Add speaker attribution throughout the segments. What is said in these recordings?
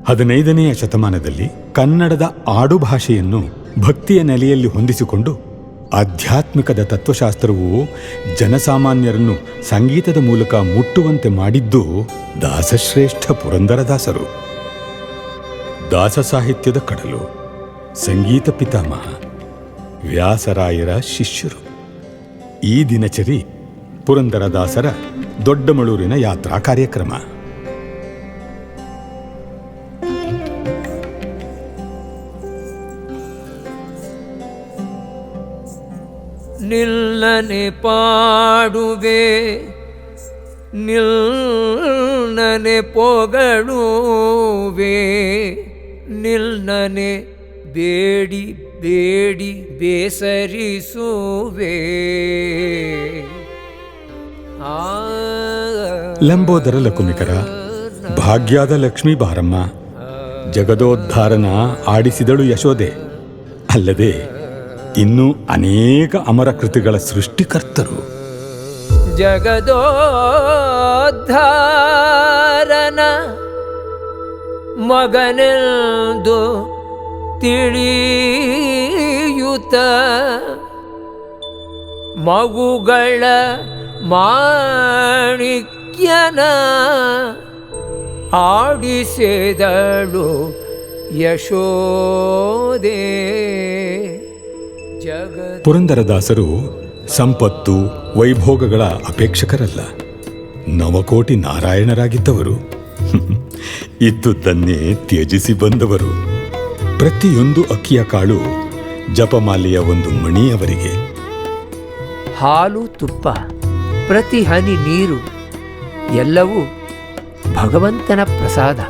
Speaker 1: 15ನೆಯ ಶತಮಾನದಲ್ಲಿ ಕನ್ನಡದ ಆಡುಭಾಷೆಯನ್ನು ಭಕ್ತಿಯ ನೆಲೆಯಲ್ಲಿ ಹೊಂದಿಸಿಕೊಂಡು ಆಧ್ಯಾತ್ಮಿಕದ ತತ್ವಶಾಸ್ತ್ರವು ಜನಸಾಮಾನ್ಯರನ್ನು ಸಂಗೀತದ ಮೂಲಕ ಮುಟ್ಟುವಂತೆ ಮಾಡಿದ್ದು ದಾಸಶ್ರೇಷ್ಠ ಪುರಂದರದಾಸರು. ದಾಸ ಸಾಹಿತ್ಯದ ಕಡಲು, ಸಂಗೀತ ಪಿತಾಮಹ, ವ್ಯಾಸರಾಯರ ಶಿಷ್ಯರು. ಈ ದಿನಚರಿ ಪುರಂದರದಾಸರ ದೊಡ್ಡಮಳೂರಿನ ಯಾತ್ರಾ ಕಾರ್ಯಕ್ರಮ.
Speaker 2: ನಿಲ್ಲನೆ ಪಾಡುವೆ, ನಿಲ್ಲನೆ ಪೊಗಳುವೆ, ನಿಲ್ಲನೆ ಬೇಡಿ ಬೇಡಿ ಬೇಸರಿಸುವೆ.
Speaker 1: ಲಂಬೋದರ ಲಕುಮಿಕರ, ಭಾಗ್ಯದ ಲಕ್ಷ್ಮೀ ಬಾರಮ್ಮ, ಜಗದೋದ್ಧಾರನ ಆಡಿಸಿದಳು ಯಶೋದೆ. ಅಲ್ಲದೆ ಇನ್ನೂ ಅನೇಕ ಅಮರ ಕೃತಿಗಳ ಸೃಷ್ಟಿಕರ್ತರು.
Speaker 2: ಜಗದೋದ್ಧಾರನ ಮಗನೆಂದು ತಿಳಿಯುತ್ತ ಮಗುಗಳ ಮಾಣಿಕ್ಯನ ಆಡಿಸಿದಳು ಯಶೋದೆ.
Speaker 1: ಪುರಂದರದಾಸರು ಸಂಪತ್ತು ವೈಭೋಗಗಳ ಅಪೇಕ್ಷಕರಲ್ಲ, ನವಕೋಟಿ ನಾರಾಯಣರಾಗಿದ್ದವರು. ಇದ್ದುದನ್ನೇ ತ್ಯಜಿಸಿ ಬಂದವರು. ಪ್ರತಿಯೊಂದು ಅಕ್ಕಿಯ ಕಾಳು ಜಪಮಾಲೆಯ ಒಂದು ಮಣಿ ಅವರಿಗೆ.
Speaker 2: ಹಾಲು ತುಪ್ಪ, ಪ್ರತಿ ಹನಿ ನೀರು ಎಲ್ಲವೂ ಭಗವಂತನ ಪ್ರಸಾದ.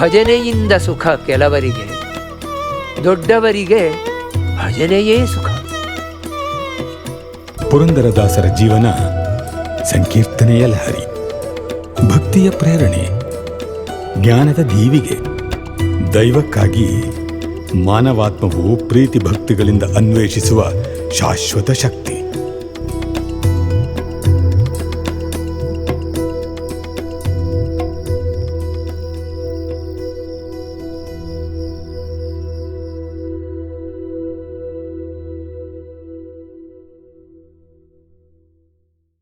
Speaker 2: ಭಜನೆಯಿಂದ ಸುಖ ಕೆಲವರಿಗೆ, ದೊಡ್ಡವರಿಗೆ ಭಜನೆಯೇ ಸುಖ.
Speaker 1: ಪುರಂದರದಾಸರ ಜೀವನ ಸಂಕೀರ್ತನೆಯ ಲಹರಿ, ಭಕ್ತಿಯ ಪ್ರೇರಣೆ, ಜ್ಞಾನದ ದೀವಿಗೆ. ದೈವಕ್ಕಾಗಿ ಮಾನವಾತ್ಮವು ಪ್ರೀತಿ ಭಕ್ತಿಗಳಿಂದ ಅನ್ವೇಷಿಸುವ ಶಾಶ್ವತ ಶಕ್ತಿ.